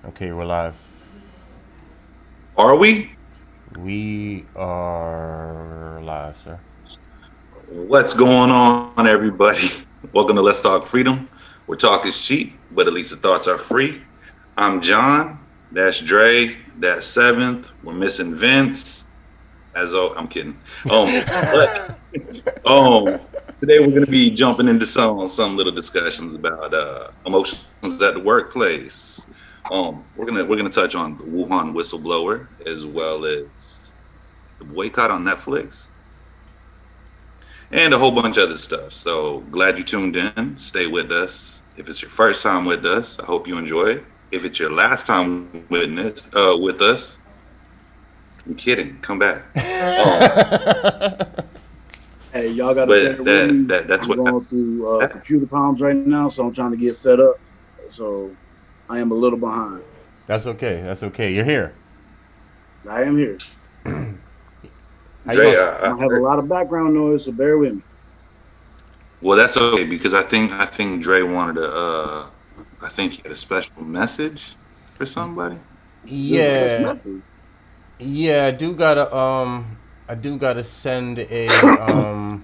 Okay, we're live. Are we? We are live, sir. What's going on, everybody? Welcome to Let's Talk Freedom, where talk is cheap, but at least the thoughts are free. I'm John. That's Dre. That's Seventh. We're missing Vince. I'm kidding. But today we're going to be jumping into some little discussions about emotions at the workplace. We're gonna touch on the Wuhan Whistleblower as well as the boycott on Netflix and a whole bunch of other stuff. So glad you tuned in. Stay with us. If it's your first time with us, I hope you enjoy it. If it's your last time with us, I'm kidding. Come back. Um, Hey, y'all gotta bear but with me. that's I'm what going that's through that. computer problems right now, so I'm trying to get set up. So I am a little behind. That's okay. That's okay. You're here. I am here. How you Dre, going? I might have a lot of background noise, so bear with me. well, that's okay because I think Dre wanted to. I think he had a special message for somebody. There's a special Yeah, message. yeah. I do gotta send I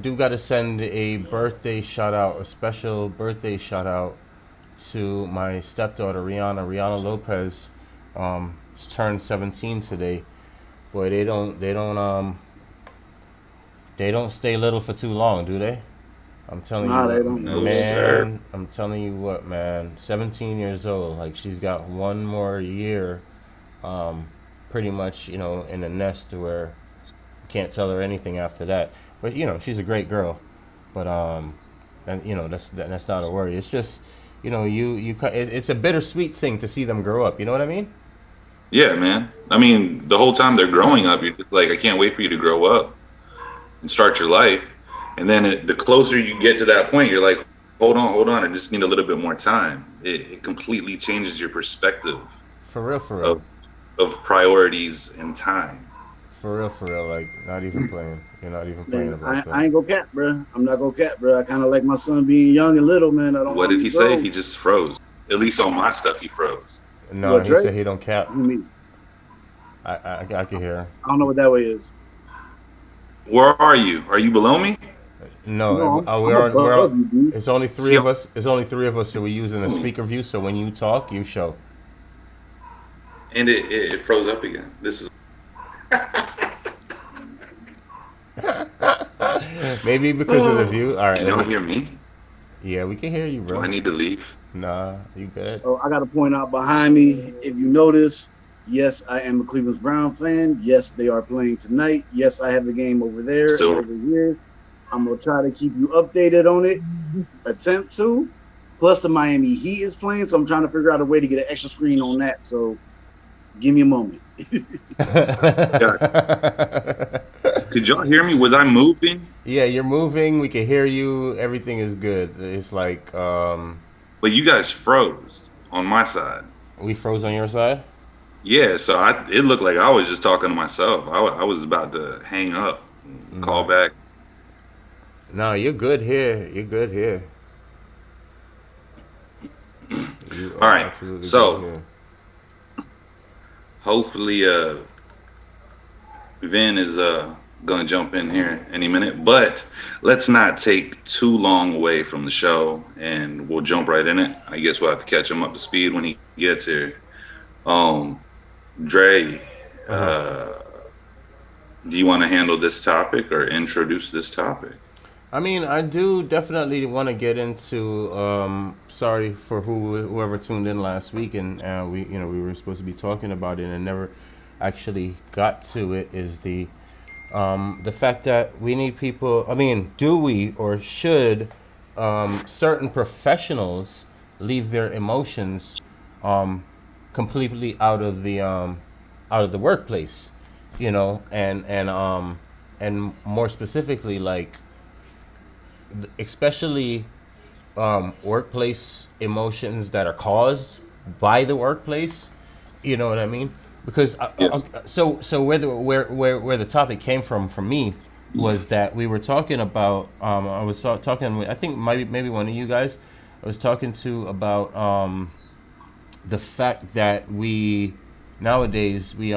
do gotta send a birthday shout out, a special birthday shout out to my stepdaughter Rihanna. Rihanna Lopez, she's turned 17 today. Boy, they don't stay little for too long, do they? I'm telling you Nah, they what, don't. No, sir. man. I'm telling you what, man. 17 years old. Like, she's got one more year, um, pretty much, in the nest to where you can't tell her anything after that. But, she's a great girl. But, and, that's not a worry. It's just, it's a bittersweet thing to see them grow up. You know what I mean? Yeah, man. I mean, the whole time they're growing up, you're just like, I can't wait for you to grow up and start your life. And then the closer you get to that point, you're like, hold on. I just need a little bit more time. It completely changes your perspective For real, for real. of priorities and time. For real, for real. Like, not even playing. You're not even playing Man, about that. I ain't gonna cap, bro. I'm not gonna cap, bro. I kind of like my son being young and little, man. I don't What want did him he to say? grow. He just froze. At least on my stuff, he froze. No, What, he Drake? said he don't cap. You mean? I can hear. I don't know what that way is. Where are you? Are you below me? No, No, I'm above you, dude. it's only three See, of us. It's only three of us, so we're using a me. speaker view. So when you talk, you show. And it froze up again. This is. Maybe because of the view. All right, Can y'all hear me? yeah, we can hear you, Do I bro. need to leave? Nah, you good. Oh, I got to point out behind me, if you notice, yes, I am a Cleveland Brown fan. Yes, they are playing tonight. Yes, I have the game over there and Still, over here. I'm going to try to keep you updated on it. Attempt to. Plus, the Miami Heat is playing, so I'm trying to figure out a way to get an extra screen on that. So give me a moment. yeah. Could y'all hear me? Was I moving? Yeah, you're moving. We can hear you. Everything is good. It's like But you guys froze on my side. we froze on your side. Yeah, so it looked like I was just talking to myself. I was about to hang up, and call No, back. no, you're good here. You're good here. You All are right, absolutely good so here. hopefully, Vin is gonna jump in here any minute. But let's not take too long away from the show, and we'll jump right in it. I guess we'll have to catch him up to speed when he gets here. Um, Dre, Uh huh. do you want to handle this topic or introduce this topic? I mean, I do definitely want to get into. Sorry for whoever tuned in last week, and we were supposed to be talking about it and never actually got to it. Is the fact that we need people? I mean, do we or should certain professionals leave their emotions um, completely out of the workplace? And more specifically, like especially workplace emotions that are caused by the workplace. You know what I mean? Because Yeah. so where the topic came from for me was that we were talking about I was talking with, I think maybe one of you guys I was talking to about the fact that we nowadays we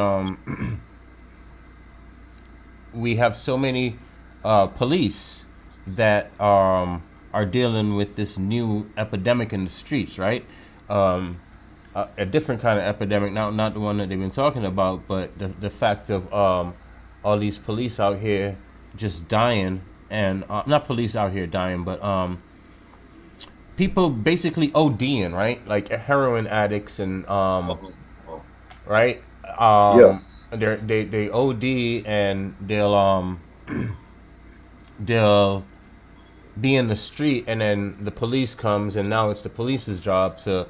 have so many police that are dealing with this new epidemic in the streets, right? Um, a different kind of epidemic, not the one that they've been talking about, but the fact of all these police out here just dying, and not police out here dying, but people basically ODing, right? Like heroin addicts and right? Yeah. They OD and they'll be in the street, and then the police comes, and now it's the police's job to,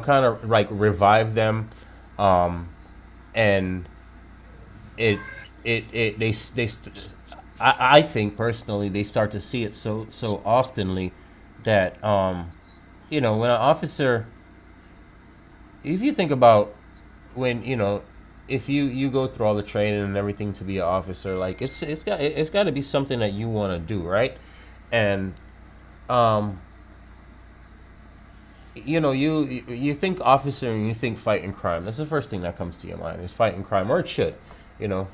kind of like revive them, and it I think personally they start to see it so oftenly that when an officer, if you think about when if you go through all the training and everything to be an officer, like it's got to be something that you want to do, right? And um you think officer and you think fighting crime. That's the first thing that comes to your mind is fighting crime, or it should.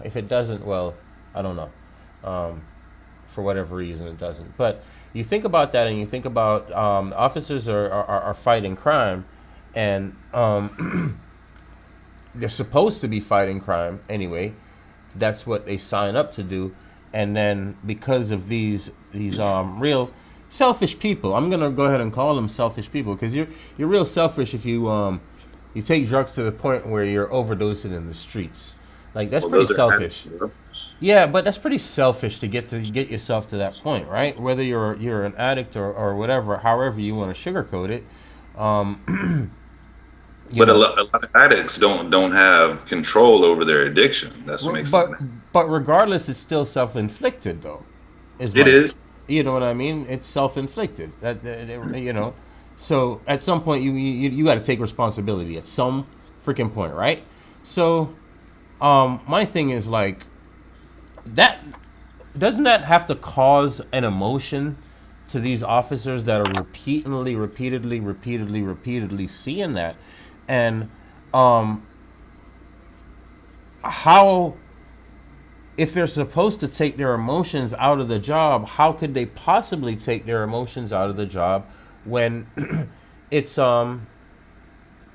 If it doesn't, well, I don't know. For whatever reason, it doesn't. But you think about that, and you think about officers are fighting crime, and they're supposed to be fighting crime anyway. That's what they sign up to do, and then because of these real selfish people, I'm gonna go ahead and call them selfish people, because you're real selfish if you take drugs to the point where you're overdosing in the streets. Like that's Well, pretty those are selfish. addicts, bro. Yeah, but that's pretty selfish to get yourself to that point, right? Whether you're an addict or whatever, however you want to sugarcoat it. you But a know, lot, a lot of addicts don't have control over their addiction. That's what makes but them. but regardless, it's still self-inflicted, though. Is It my, is. you know what I mean? It's self-inflicted. That. So at some point, you got to take responsibility at some freaking point, right? So, my thing is like that. Doesn't that have to cause an emotion to these officers that are repeatedly seeing that, and how, if they're supposed to take their emotions out of the job, how could they possibly take their emotions out of the job when it's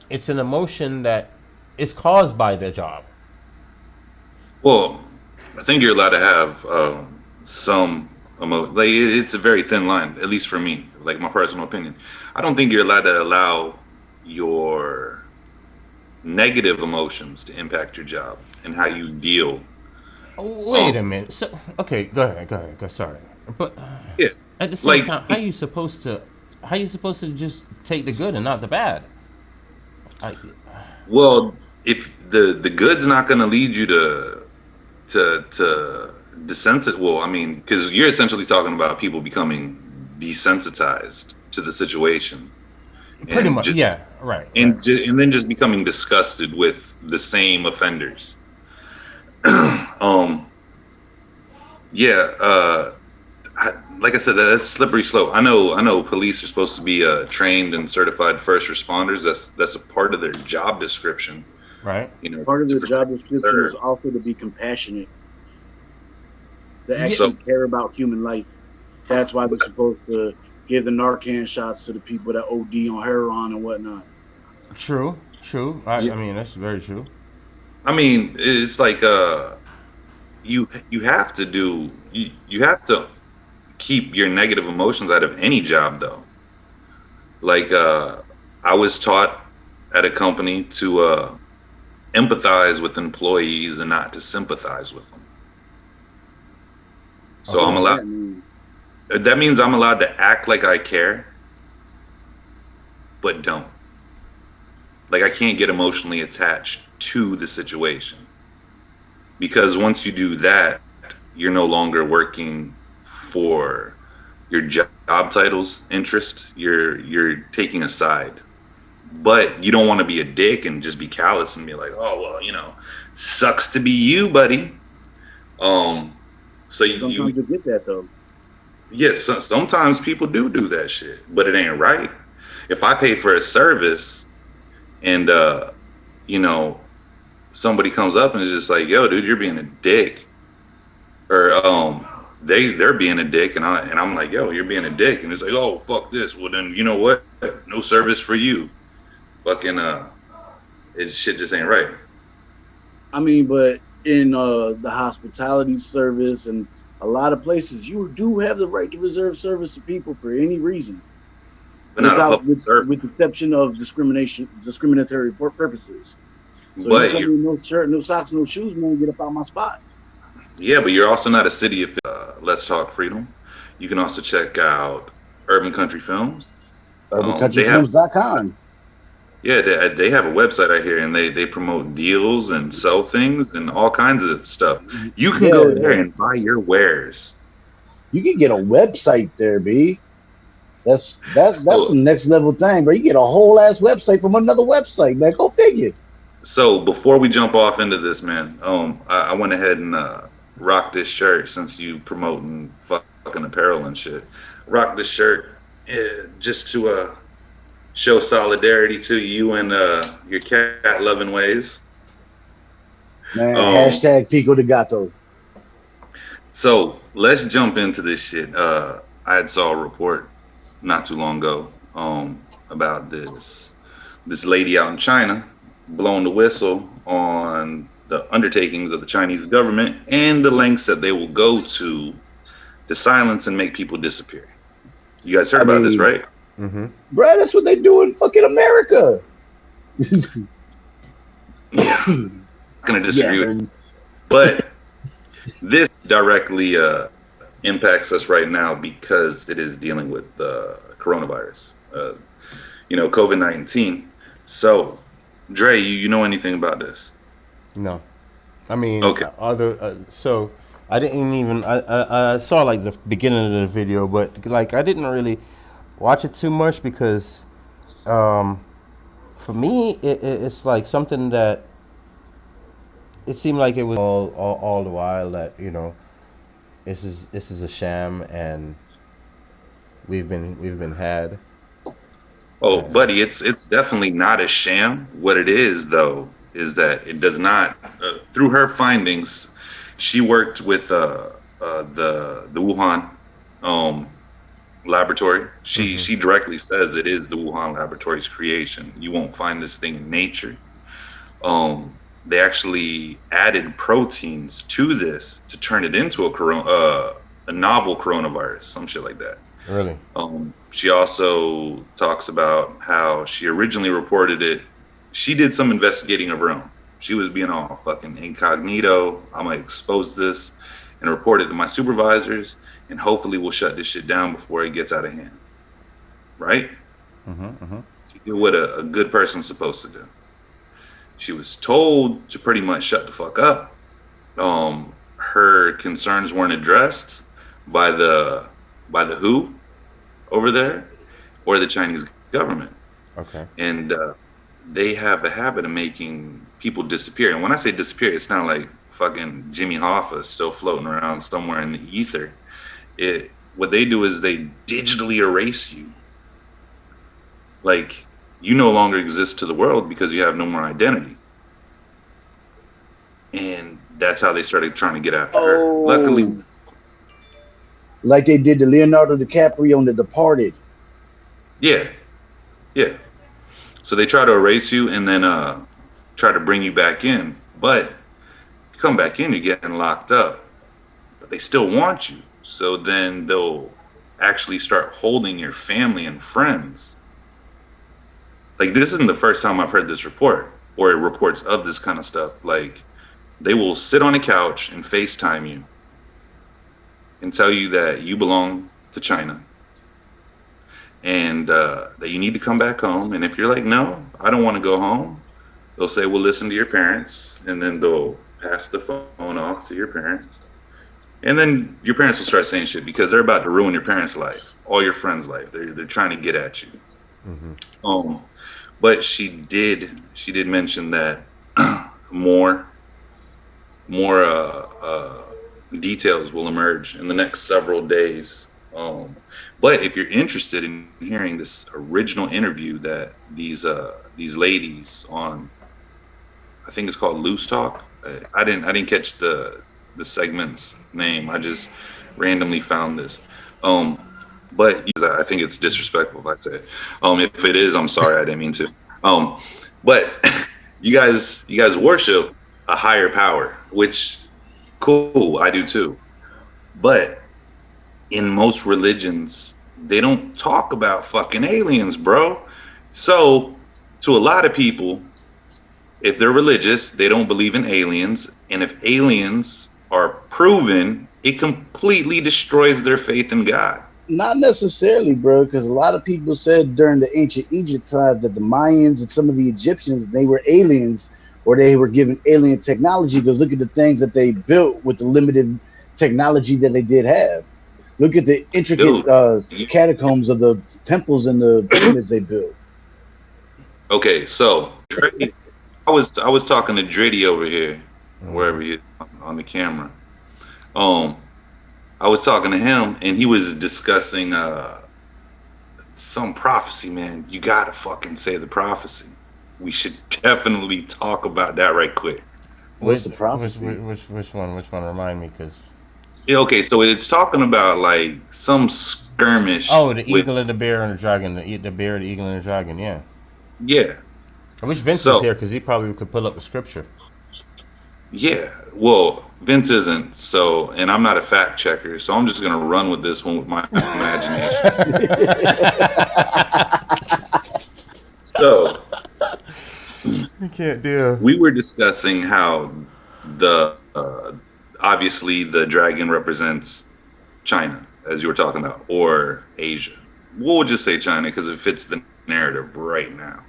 it's an emotion that is caused by the job? Well, I think you're allowed to have some like it's a very thin line, at least for me, like my personal opinion. I don't think you're allowed to allow your negative emotions to impact your job and how you deal. Wait a minute. So okay, go ahead. Go. Sorry, but Yeah, at the same like time, how you supposed to just take the good and not the bad? I, well, if the good's not going to lead you to desensitize. Well, I mean, because you're essentially talking about people becoming desensitized to the situation pretty and much, just yeah. Right. and then just becoming disgusted with the same offenders. um, yeah, like I said, that's slippery slope. I know police are supposed to be trained and certified first responders. That's a part of their job description. Right. Part of To their job protect and description is serve. also to be compassionate, to Yeah. actually So care about human life. That's why they're supposed to give the Narcan shots to the people that OD on heroin and whatnot. True. I yeah, mean, that's very true. I mean, it's like you have to you have to keep your negative emotions out of any job though. Like I was taught at a company to empathize with employees and not to sympathize with them. So Okay. I'm What's allowed. that mean? That means I'm allowed to act like I care, but don't. Like I can't get emotionally attached to the situation because once you do that, you're no longer working for your job title's interest. You're taking a side, but you don't want to be a dick and just be callous and be like, oh well, sucks to be you, buddy. Um, so you Sometimes you get that though. yes, sometimes people do that shit, but it ain't right. if I pay for a service and you know, somebody comes up and is just like, yo, dude, you're being a dick, or they're being a dick, and I'm like, yo, you're being a dick, and it's like, oh, fuck this. Well, then you know what? No service for you. Fucking shit just ain't right. I mean, but in the hospitality service and a lot of places, you do have the right to reserve service to people for any reason, But not a public service. with exception of discriminatory purposes. So But you come in no shirt, no socks, no shoes, man, get up out my spot. yeah, but you're also not a city of Let's Talk Freedom. You can also check out Urban Country Films. UrbanCountryFilms.com. Yeah, they have a website out here, and they promote deals and sell things and all kinds of stuff. You can go there and buy your wares. You can get a website there, B. That's the next level thing, bro. You get a whole ass website from another website, man. Go figure. So before we jump off into this, man, I went ahead and rocked this shirt since you promoting fucking apparel and shit. Rock this shirt just to show solidarity to you and your cat loving ways. Man, hashtag Pico de Gato. So let's jump into this shit. I had saw a report not too long ago about this lady out in China blowing the whistle on the undertakings of the Chinese government and the lengths that they will go to silence and make people disappear. You guys heard about this, right? Mm-hmm. Bro, that's what they do in fucking America. Yeah, it's gonna disagree with you. But this directly impacts us right now because it is dealing with coronavirus, COVID-19. So, Dre, you know anything about this? No, I mean, okay. So I didn't even I saw like the beginning of the video, but like I didn't really watch it too much because for me it's like something that it seemed like it was all the while that this is a sham and we've been had. Oh, buddy, it's definitely not a sham. What it is, though, is that it does not. Through her findings, she worked with the Wuhan laboratory. She directly says it is the Wuhan laboratory's creation. You won't find this thing in nature. They actually added proteins to this to turn it into a novel coronavirus, some shit like that. Really? She also talks about how she originally reported it. She did some investigating of her own. She was being all fucking incognito. I'm gonna expose this and report it to my supervisors, and hopefully we'll shut this shit down before it gets out of hand. Right? She did what a good person's supposed to do. She was told to pretty much shut the fuck up. Her concerns weren't addressed by the WHO over there or the Chinese government. Okay. And they have a habit of making people disappear. And when I say disappear, it's not like fucking Jimmy Hoffa still floating around somewhere in the ether. What they do is they digitally erase you. Like, you no longer exist to the world because you have no more identity. And that's how they started trying to get after her. Luckily, like they did to Leonardo DiCaprio on The Departed. Yeah. So they try to erase you and then try to bring you back in. But if you come back in, you're getting locked up. But they still want you. So then they'll actually start holding your family and friends. Like, this isn't the first time I've heard this report or reports of this kind of stuff. Like, they will sit on a couch and FaceTime you and tell you that you belong to China and that you need to come back home. And if you're like, no, I don't want to go home, they'll say, well, listen to your parents. And then they'll pass the phone off to your parents. And then your parents will start saying shit because they're about to ruin your parents' life, all your friends' life. They're trying to get at you. But she did mention that more details will emerge in the next several days. But if you're interested in hearing this original interview that these ladies on, I think it's called Loose Talk. I didn't catch the segment's name. I just randomly found this. But I think it's disrespectful if I say it. If it is, I'm sorry. I didn't mean to. But you guys worship a higher power, which cool. I do too. But in most religions, they don't talk about fucking aliens, bro. So to a lot of people, if they're religious, they don't believe in aliens. And if aliens are proven, it completely destroys their faith in God. Not necessarily, bro, because a lot of people said during the ancient Egypt times that the Mayans and some of the Egyptians, they were aliens or they were given alien technology, because look at the things that they built with the limited technology that they did have. Look at the intricate catacombs of the temples and the pyramids they built. Okay, so I was talking to Driddy over here, wherever he is on the camera. I was talking to him, and he was discussing some prophecy. Man, you gotta fucking say the prophecy. We should definitely talk about that right quick. What's the prophecy? Which one? Which one? Remind me, because. Yeah, okay, so it's talking about like some skirmish. Oh, the eagle and the bear and the dragon. The bear, the eagle, and the dragon. Yeah. Yeah. I wish Vince was here, because he probably could pull up the scripture. Yeah. Well, Vince isn't, so, and I'm not a fact checker, so I'm just gonna run with this one with my imagination. So, You can't do. We were discussing how the obviously the dragon represents China, as you were talking about, or Asia. We'll just say China because it fits the narrative right now.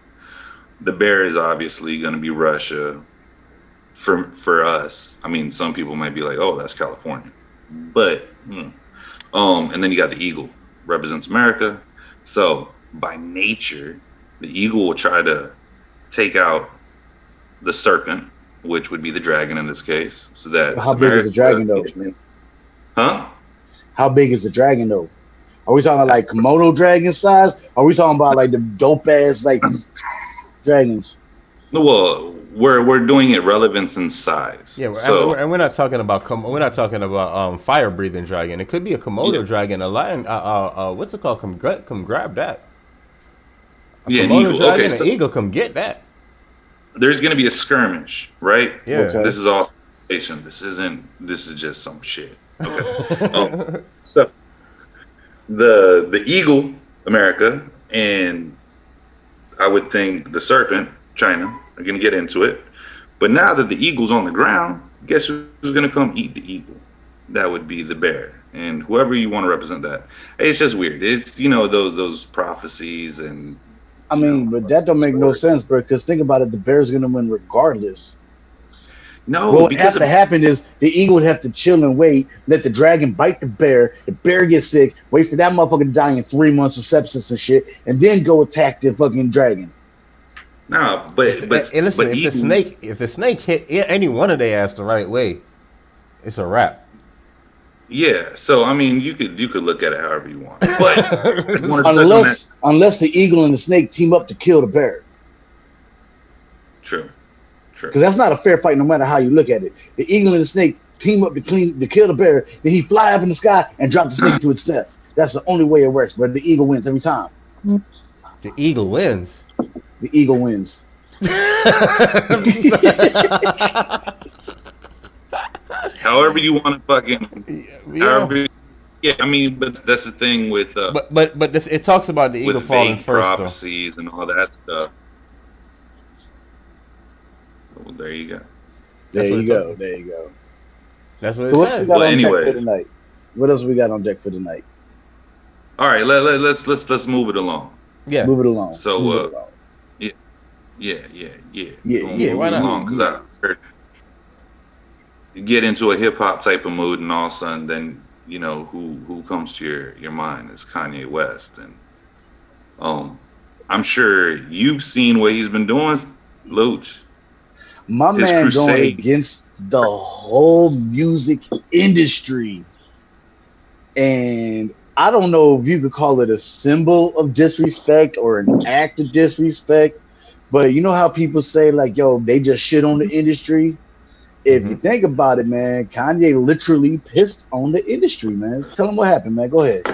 The bear is obviously going to be Russia. For us, I mean, some people might be like, "Oh, that's California," but and then you got the eagle, represents America. So by nature, the eagle will try to take out the serpent, which would be the dragon in this case. So that how big is the dragon though? Huh? How big is the dragon though? Are we talking like Komodo dragon size? Or are we talking about like the dope ass like dragons? No, well, we're doing it relevance and size. Yeah, so, and we're not talking about fire breathing dragon. It could be a Komodo dragon, a lion. What's it called? Come grab that. A yeah, Komodo an eagle. dragon, Okay, an so eagle, come get that. There's gonna be a skirmish, right? Yeah. Okay. This is all station. This is just some shit. Okay. So the eagle, America, and I would think the serpent, China, are gonna get into it. But now that the eagle's on the ground, guess who's gonna come eat the eagle? That would be the bear, and whoever you want to represent that. It's just weird. It's those prophecies and. I mean, but that don't make no sense, bro. Because think about it, the bear's gonna win regardless. No, what would have to happen is the eagle would have to chill and wait, let the dragon bite the bear gets sick, wait for that motherfucker to die in 3 months of sepsis and shit, and then go attack the fucking dragon. No, but listen, if the snake hit any one of their ass the right way, it's a wrap. Yeah, so I mean, you could look at it however you want, but unless the eagle and the snake team up to kill the bear. True. Because that's not a fair fight, no matter how you look at it. The eagle and the snake team up to kill the bear. Then he fly up in the sky and drop the snake to its death. That's the only way it works. But the eagle wins every time. The eagle wins. The eagle wins. However you want to fucking. Yeah. Yeah, I mean, but that's the thing with. But it talks about the eagle falling first, prophecies and all that stuff. Well, there you go. There you go. That's what it so says. What we got on deck for tonight? What else we got on deck for tonight? All right, let's move it along. Yeah, move it along. So yeah. Why not? Because I heard you get into a hip hop type of mood, and all of a sudden, then who comes to your mind is Kanye West, and I'm sure you've seen what he's been doing, Luch. My man going against the whole music industry. And I don't know if you could call it a symbol of disrespect or an act of disrespect, but you know how people say like, "Yo, they just shit on the industry." If you Mhm. think about it, man, Kanye literally pissed on the industry, man. Tell him what happened, man. Go ahead.